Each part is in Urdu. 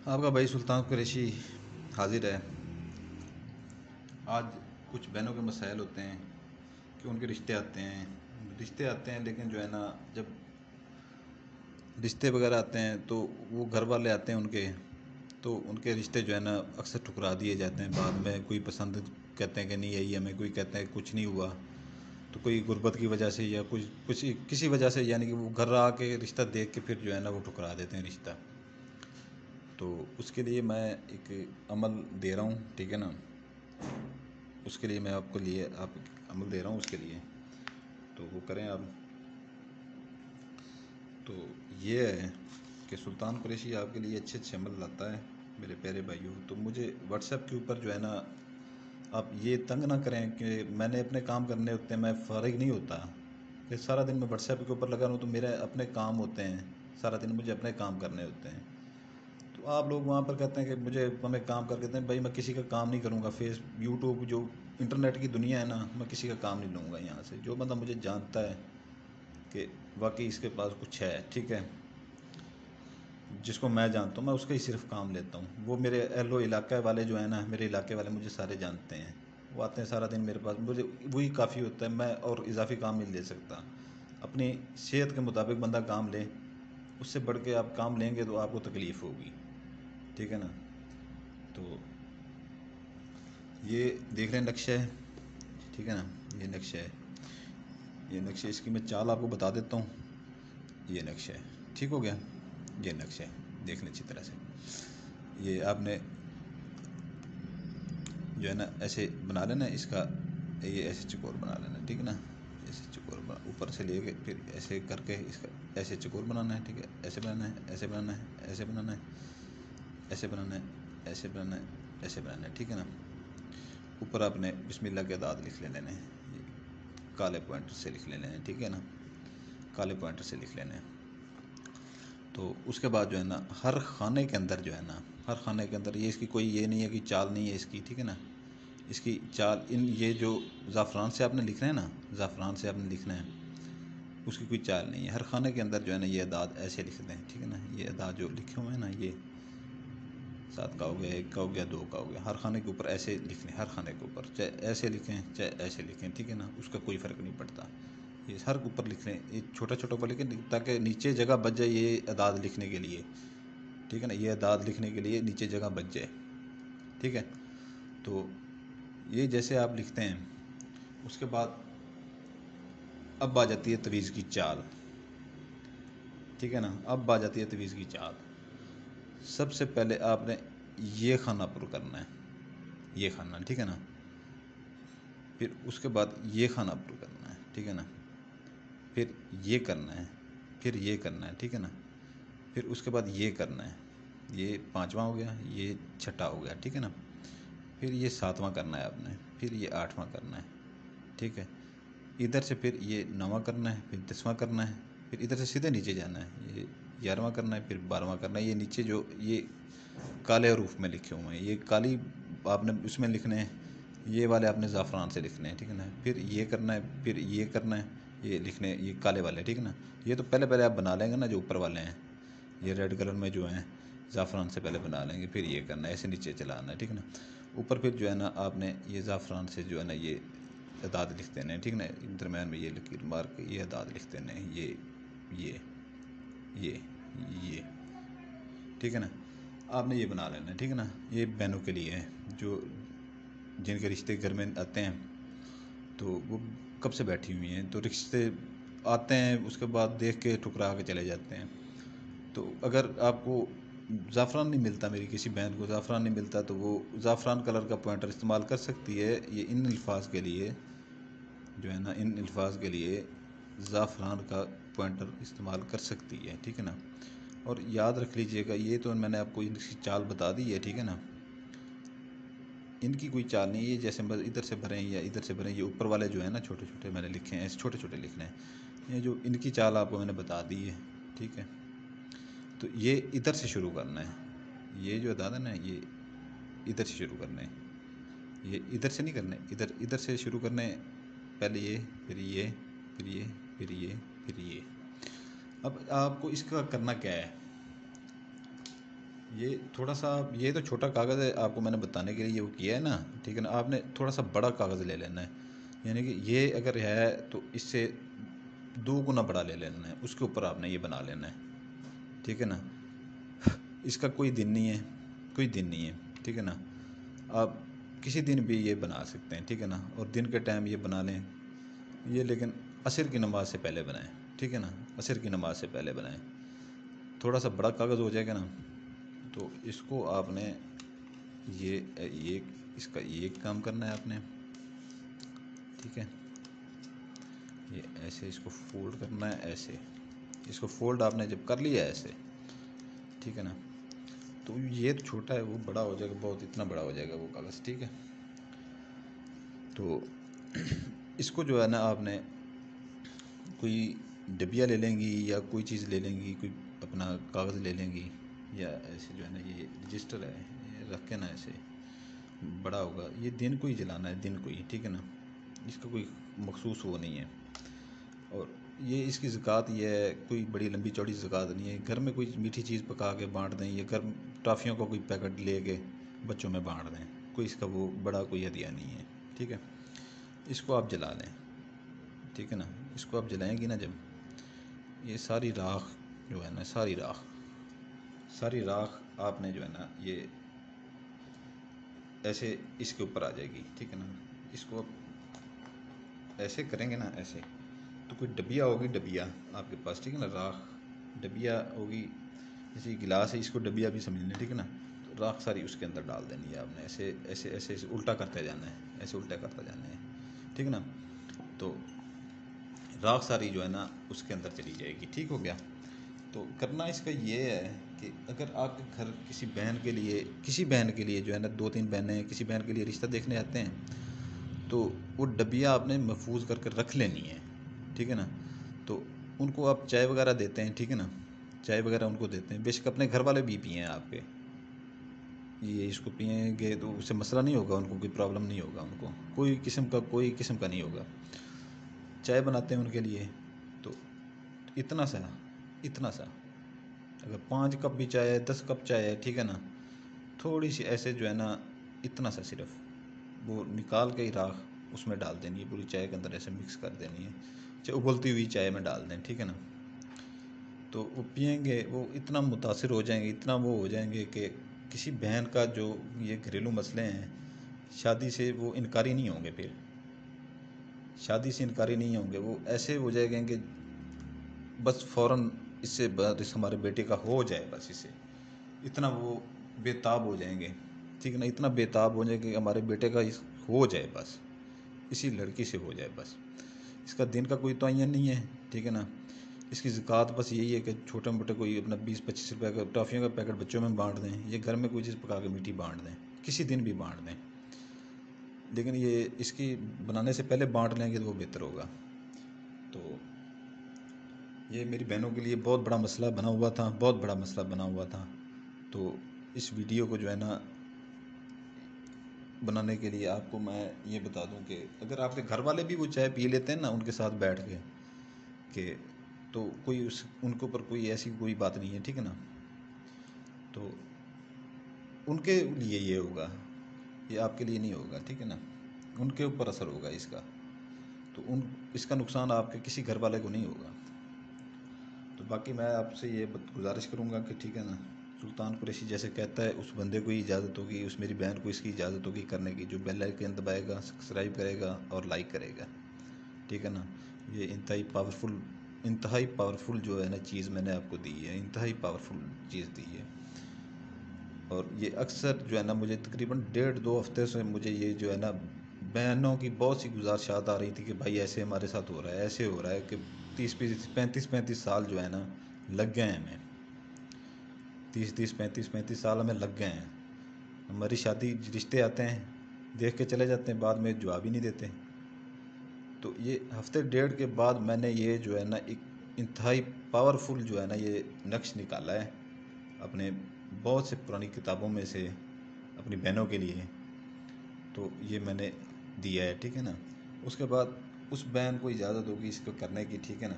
آپ کا بھائی سلطان قریشی حاضر ہے۔ آج کچھ بہنوں کے مسائل ہوتے ہیں کہ ان کے رشتے آتے ہیں لیکن جو ہے نا، جب رشتے وغیرہ آتے ہیں تو وہ گھر والے آتے ہیں ان کے رشتے جو ہے نا اکثر ٹھکرا دیے جاتے ہیں۔ بعد میں کوئی پسند کہتے ہیں کہ نہیں آئی ہمیں، کوئی کہتا ہے کچھ نہیں ہوا، تو کوئی غربت کی وجہ سے یا کچھ کسی وجہ سے، یعنی کہ وہ گھر آ کے رشتہ دیکھ کے پھر جو ہے نا وہ ٹھکرا دیتے ہیں رشتہ۔ تو اس کے لیے میں ایک عمل دے رہا ہوں، ٹھیک ہے نا، اس کے لیے میں آپ عمل دے رہا ہوں اس کے لیے، تو وہ کریں آپ۔ تو یہ ہے کہ سلطان قریشی آپ کے لیے اچھے عمل لاتا ہے میرے پیارے بھائیوں۔ تو مجھے واٹس ایپ کے اوپر جو ہے نا، آپ یہ تنگ نہ کریں کہ میں نے اپنے کام کرنے ہوتے ہیں، میں فارغ نہیں ہوتا کہ سارا دن میں واٹس ایپ کے اوپر لگا رہوں، تو میرے اپنے کام ہوتے ہیں، سارا دن مجھے اپنے کام کرنے ہوتے ہیں۔ تو آپ لوگ وہاں پر کہتے ہیں کہ ہمیں کام کر کے دیں، بھائی میں کسی کا کام نہیں کروں گا۔ یوٹیوب جو انٹرنیٹ کی دنیا ہے نا، میں کسی کا کام نہیں لوں گا یہاں سے۔ جو بندہ مجھے جانتا ہے کہ واقعی اس کے پاس کچھ ہے، ٹھیک ہے، جس کو میں جانتا ہوں، میں اس کا ہی صرف کام لیتا ہوں۔ وہ میرے اہل و علاقہ والے جو ہیں نا، میرے علاقے والے مجھے سارے جانتے ہیں، وہ آتے ہیں سارا دن میرے پاس، مجھے وہی کافی ہوتا ہے، میں اور اضافی کام نہیں لے سکتا۔ اپنی صحت کے مطابق بندہ کام لے، اس سے بڑھ کے آپ کام لیں گے تو آپ کو تکلیف ہوگی، ٹھیک ہے نا۔ تو یہ دیکھ رہے ہیں نقشہ ہے، ٹھیک ہے نا، یہ نقشہ ہے، یہ نقشہ، اس کی میں چال آپ کو بتا دیتا ہوں۔ یہ نقشہ ہے، ٹھیک ہو گیا، یہ نقشہ ہے، دیکھ لیں اچھی طرح سے۔ یہ آپ نے جو ہے نا ایسے بنا لینا اس کا، یہ ایسے چکور بنا لینا، ٹھیک ہے نا، ایسے چکور اوپر سے لے کے پھر ایسے کر کے اس کا ایسے چکور بنانا ہے، ٹھیک ہے، ایسے بنانا ہے، ایسے بنانا ہے، ایسے بنانا ہے، ایسے بنانا ہے، ایسے بنانا ہے، ایسے بنانا ہے، ٹھیک ہے نا۔ اوپر آپ نے بسم اللہ کے اعداد لکھ لینے ہیں، کالے پوائنٹر سے لکھ لینے ہیں، ٹھیک ہے نا، کالے پوائنٹر سے لکھ لینے ہیں۔ تو اس کے بعد جو ہے نا، ہر خانے کے اندر جو ہے نا، ہر خانے کے اندر یہ اس کی کوئی یہ نہیں ہے کہ چال نہیں ہے اس کی، ٹھیک ہے نا، اس کی چال یہ جو زعفران سے آپ نے لکھنا ہے نا، زعفران سے آپ نے لکھنا ہے، اس کی کوئی چال نہیں ہے۔ ہر خانے کے اندر جو ہے نا یہ اعداد ایسے لکھ دیں، ٹھیک ہے نا، یہ اعداد جو لکھے ہوئے ہیں نا، یہ 7 کا ہو گیا، 1 کا ہو گیا، 2 کا ہو گیا، ہر خانے کے اوپر ایسے لکھیں، ہر خانے کے اوپر چاہے ایسے لکھیں چاہے ایسے لکھیں، ٹھیک ہے نا، اس کا کوئی فرق نہیں پڑتا، یہ ہر اوپر لکھ لیں، یہ چھوٹا چھوٹا اوپر لکھیں تاکہ نیچے جگہ بچ جائے یہ اعداد لکھنے کے لیے، ٹھیک ہے نا، یہ اعداد لکھنے کے لیے نیچے جگہ بچ جائے، ٹھیک ہے۔ تو یہ جیسے آپ لکھتے ہیں، اس کے بعد اب آ جاتی ہے تویز کی چال، ٹھیک ہے نا، اب آ جاتی ہے تویز کی چال۔ سب سے پہلے آپ نے یہ خانہ پر کرنا ہے، یہ خانہ، ٹھیک ہے نا، پھر اس کے بعد یہ خانہ پر کرنا ہے، ٹھیک ہے نا، پھر یہ کرنا ہے، پھر یہ کرنا ہے، ٹھیک ہے نا، پھر اس کے بعد یہ کرنا ہے، یہ 5واں ہو گیا، یہ 6واں ہو گیا، ٹھیک ہے نا، پھر یہ 7واں کرنا ہے آپ نے، پھر یہ 8واں کرنا ہے، ٹھیک ہے، ادھر سے پھر یہ 9واں کرنا ہے، پھر 10واں کرنا ہے، پھر ادھر سے سیدھے نیچے جانا ہے، یہ 11واں کرنا ہے، پھر 12واں کرنا ہے۔ یہ نیچے جو یہ کالے حروف میں لکھے ہوئے ہیں، یہ کالی آپ نے اس میں لکھنے ہیں، یہ والے آپ نے زعفران سے لکھنے ہیں، ٹھیک ہے نا، پھر یہ کرنا ہے، پھر یہ کرنا ہے، یہ لکھنے یہ کالے والے، ٹھیک ہے نا۔ یہ تو پہلے آپ بنا لیں گے نا، جو اوپر والے ہیں یہ ریڈ کلر میں جو ہیں زعفران سے پہلے بنا لیں گے، پھر یہ کرنا ہے، ایسے نیچے چلانا ہے، ٹھیک ہے نا۔ اوپر پھر جو ہے نا آپ نے یہ زعفران سے جو ہے نا یہ اعداد لکھ دینے ہیں، ٹھیک ہے نا، درمیان میں یہ لکیر مار کے یہ اعداد لکھ دینے ہیں، یہ یہ یہ ٹھیک ہے نا، آپ نے یہ بنا لینا ہے، ٹھیک ہے نا۔ یہ بہنوں کے لیے ہے جو جن کے رشتے گھر میں آتے ہیں، تو وہ کب سے بیٹھی ہوئی ہیں، تو رشتے آتے ہیں اس کے بعد دیکھ کے ٹھکرا کے چلے جاتے ہیں۔ تو اگر آپ کو زعفران نہیں ملتا، میری کسی بہن کو زعفران نہیں ملتا، تو وہ زعفران کلر کا پوائنٹر استعمال کر سکتی ہے۔ یہ ان الفاظ کے لیے جو ہے نا، ان الفاظ کے لیے زعفران کا پوائنٹر استعمال کر سکتی ہے، ٹھیک ہے نا۔ اور یاد رکھ لیجئے گا، یہ تو میں نے آپ کو ان کی چال بتا دی ہے، ٹھیک ہے نا، ان کی کوئی چال نہیں ہے، یہ جیسے ادھر سے بھریں یا ادھر سے بھریں، یہ اوپر والے جو ہیں نا چھوٹے چھوٹے میں نے لکھے ہیں، ایسے چھوٹے چھوٹے لکھنے ہیں، یہ جو ان کی چال آپ کو میں نے بتا دی ہے، ٹھیک ہے۔ تو یہ ادھر سے شروع کرنا ہے، یہ جو اعداد ہے نا، یہ ادھر سے شروع کرنا ہے، یہ ادھر سے نہیں کرنے، ادھر سے شروع کرنے، پہلے یہ، پھر یہ، پھر یہ، پھر یہ، پھر یہ۔ اب آپ کو اس کا کرنا کیا ہے، یہ تھوڑا سا، یہ تو چھوٹا کاغذ ہے، آپ کو میں نے بتانے کے لیے وہ کیا ہے نا، ٹھیک ہے نا. آپ نے تھوڑا سا بڑا کاغذ لے لینا ہے، یعنی کہ یہ اگر ہے تو اس سے 2 گنا بڑا لے لینا ہے، اس کے اوپر آپ نے یہ بنا لینا ہے، ٹھیک ہے نا. اس کا کوئی دن نہیں ہے، کوئی دن نہیں ہے، ٹھیک ہے نا. آپ کسی دن بھی یہ بنا سکتے ہیں، ٹھیک ہے نا. اور دن کے ٹائم یہ بنا لیں یہ، لیکن عصر کی نماز سے پہلے بنائیں، ٹھیک ہے نا. عصر کی نماز سے پہلے بنائیں. تھوڑا سا بڑا کاغذ ہو جائے گا نا، تو اس کو آپ نے یہ اس کا یہ کام کرنا ہے آپ نے، ٹھیک ہے. یہ ایسے اس کو فولڈ کرنا ہے، ایسے اس کو فولڈ آپ نے جب کر لیا ہے ایسے، ٹھیک ہے نا. تو یہ تو چھوٹا ہے، وہ بڑا ہو جائے گا بہت، اتنا بڑا ہو جائے گا وہ کاغذ، ٹھیک ہے. تو اس کو جو ہے نا آپ نے کوئی ڈبیا لے لیں گی یا کوئی چیز لے لیں گی، کوئی اپنا کاغذ لے لیں گی، یا ایسے جو ہے نا یہ رجسٹر ہے یہ رکھ کے نا ایسے بڑا ہوگا. یہ دن کو ہی جلانا ہے، دن کو ہی، ٹھیک ہے نا. اس کا کوئی مخصوص وہ نہیں ہے. اور یہ اس کی زکوٰۃ یہ ہے، کوئی بڑی لمبی چوڑی زکوٰۃ نہیں ہے. گھر میں کوئی میٹھی چیز پکا کے بانٹ دیں، یا گھر ٹافیوں کا کوئی پیکٹ لے کے بچوں میں بانٹ دیں، کوئی اس کا وہ بڑا کوئی ہدیہ نہیں ہے، ٹھیک ہے. اس کو آپ جلا لیں، ٹھیک ہے نا. اس کو آپ جلائیں گی نا جب، یہ ساری راکھ جو ہے نا، ساری راکھ آپ نے جو ہے نا یہ ایسے اس کے اوپر آ جائے گی، ٹھیک ہے نا. اس کو ایسے کریں گے نا، ایسے تو کوئی ڈبیا ہوگی، ڈبیا آپ کے پاس، ٹھیک ہے نا. راکھ ڈبیا ہوگی، جیسے گلاس ہے اس کو ڈبیا بھی سمجھ لیں، ٹھیک ہے نا. تو راکھ ساری اس کے اندر ڈال دینی ہے آپ نے، ایسے ایسے ایسے ایسے الٹا کرتے جانا ہے، ایسے الٹا کرتا جانا ہے، ٹھیک ہے نا. تو راکھ ساری جو ہے نا اس کے اندر چلی جائے گی، ٹھیک ہو گیا. تو کرنا اس کا یہ ہے کہ اگر آپ کے گھر کسی بہن کے لیے جو ہے نا 2-3 بہنیں کسی بہن کے لیے رشتہ دیکھنے آتے ہیں، تو وہ ڈبیا آپ نے محفوظ کر کے رکھ لینی ہے، ٹھیک ہے نا. تو ان کو آپ چائے وغیرہ دیتے ہیں، ٹھیک ہے نا. چائے وغیرہ ان کو دیتے ہیں، بے شک اپنے گھر والے بھی پئیں آپ کے، یہ اس کو پئیں گے تو اس سے مسئلہ نہیں ہوگا، ان کو کوئی پرابلم نہیں ہوگا، ان کو کوئی قسم کا نہیں ہوگا. چائے بناتے ہیں ان کے لیے، تو اتنا سا اگر 5 کپ بھی چائے ہے، 10 کپ چائے ہے، ٹھیک ہے نا. تھوڑی سی ایسے جو ہے نا اتنا سا صرف وہ نکال کے ہی راکھ اس میں ڈال دینی ہے، پوری چائے کے اندر ایسے مکس کر دینی ہے، چاہے ابلتی ہوئی چائے میں ڈال دیں، ٹھیک ہے نا. تو وہ پئیں گے، وہ اتنا متاثر ہو جائیں گے، اتنا وہ ہو جائیں گے کہ کسی بہن کا جو یہ گھریلو مسئلے ہیں، شادی سے وہ انکاری نہیں ہوں گے. پھر شادی سے انکاری نہیں ہوں گے، وہ ایسے ہو جائے گے کہ بس فوراً اس سے بس ہمارے بیٹے کا ہو جائے، بس اسے اتنا وہ بے تاب ہو جائیں گے، ٹھیک ہے نا. اتنا بے تاب ہو جائے کہ ہمارے بیٹے کا ہو جائے، بس اسی لڑکی سے ہو جائے. بس اس کا دن کا کوئی تعین نہیں ہے، ٹھیک ہے نا. اس کی زکوٰۃ بس یہی ہے کہ چھوٹے موٹے کوئی اپنا 20-25 روپے کا ٹافیوں کا پیکٹ بچوں میں بانٹ دیں، یا گھر میں کوئی چیز پکا کے میٹھی بانٹ دیں، کسی دن بھی بانٹ دیں. لیکن یہ اس کی بنانے سے پہلے بانٹ لیں گے تو وہ بہتر ہوگا. تو یہ میری بہنوں کے لیے بہت بڑا مسئلہ بنا ہوا تھا، بہت بڑا مسئلہ بنا ہوا تھا. تو اس ویڈیو کو جو ہے نا بنانے کے لیے آپ کو میں یہ بتا دوں کہ اگر آپ کے گھر والے بھی وہ چائے پی لیتے ہیں نا ان کے ساتھ بیٹھ کے، کہ تو کوئی ان کے اوپر کوئی ایسی کوئی بات نہیں ہے، ٹھیک ہے نا. تو ان کے لیے یہ ہوگا، یہ آپ کے لیے نہیں ہوگا، ٹھیک ہے نا. ان کے اوپر اثر ہوگا اس کا، تو اس کا نقصان آپ کے کسی گھر والے کو نہیں ہوگا. تو باقی میں آپ سے یہ گزارش کروں گا کہ ٹھیک ہے نا، سلطان قریشی جیسے کہتا ہے اس بندے کو ہی اجازت ہوگی، اس میری بہن کو اس کی اجازت ہوگی کرنے کی، جو بیل آئیکن دبائے گا، سبسکرائب کرے گا اور لائک کرے گا، ٹھیک ہے نا. یہ انتہائی پاورفل جو ہے نا چیز میں نے آپ کو دی ہے، انتہائی پاورفل چیز دی ہے. اور یہ اکثر جو ہے نا مجھے تقریباً 1.5-2 ہفتے سے مجھے یہ جو ہے نا بہنوں کی بہت سی گزارشات آ رہی تھی کہ بھائی ایسے ہمارے ساتھ ہو رہا ہے، ایسے ہو رہا ہے، کہ 35 سال جو ہے نا لگ گئے ہیں ہمیں، 35 سال ہمیں لگ گئے ہیں. ہماری شادی رشتے آتے ہیں، دیکھ کے چلے جاتے ہیں، بعد میں جواب ہی نہیں دیتے. تو یہ ہفتے 1.5 کے بعد میں نے یہ جو ہے نا ایک انتہائی پاورفل جو ہے نا یہ نقش نکالا ہے اپنے بہت سے پرانی کتابوں میں سے اپنی بہنوں کے لیے. تو یہ میں نے دیا ہے، ٹھیک ہے نا. اس کے بعد اس بہن کو اجازت ہوگی اس کو کرنے کی، ٹھیک ہے نا.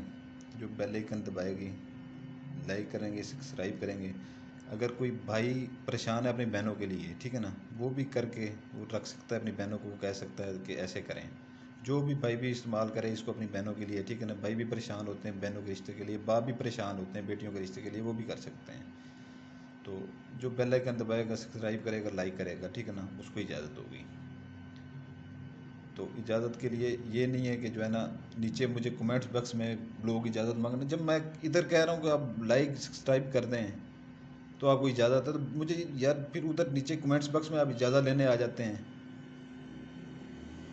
جو بیل آئیکن دبائے گی، لائک کریں گے، سبسکرائب کریں گے. اگر کوئی بھائی پریشان ہے اپنی بہنوں کے لیے، ٹھیک ہے نا، وہ بھی کر کے وہ رکھ سکتا ہے اپنی بہنوں کو، کہہ سکتا ہے کہ ایسے کریں. جو بھی بھائی بھی استعمال کرے اس کو اپنی بہنوں کے لیے، ٹھیک ہے نا. بھائی بھی پریشان ہوتے ہیں بہنوں کے رشتے کے لیے، باپ بھی پریشان ہوتے ہیں بیٹیوں کے رشتے کے لیے، وہ بھی کر سکتے ہیں. تو جو بیل آئیکن دبائے گا، سبسکرائب کرے گا، لائک کرے گا، ٹھیک ہے نا، اس کو اجازت ہوگی. تو اجازت کے لیے یہ نہیں ہے کہ جو ہے نا نیچے مجھے کمنٹس باکس میں لوگ اجازت مانگنا. جب میں ادھر کہہ رہا ہوں کہ آپ لائک سبسکرائب کر دیں تو آپ کو اجازت ہے، تو مجھے یار پھر ادھر نیچے کمنٹس باکس میں آپ اجازت لینے آ جاتے ہیں.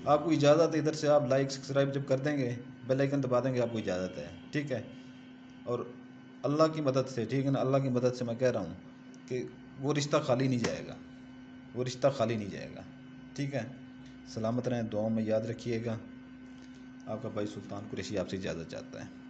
آپ کو اجازت ہے ادھر سے، آپ لائک سبسکرائب جب کر دیں گے، بیل آئیکن دبا دیں گے، آپ کو اجازت ہے، ٹھیک ہے. اور اللہ کی مدد سے، ٹھیک ہے نا، اللہ کی مدد سے میں کہہ رہا ہوں کہ وہ رشتہ خالی نہیں جائے گا، وہ رشتہ خالی نہیں جائے گا، ٹھیک ہے. سلامت رہیں، دعاؤں میں یاد رکھیے گا. آپ کا بھائی سلطان قریشی آپ سے اجازت چاہتا ہے.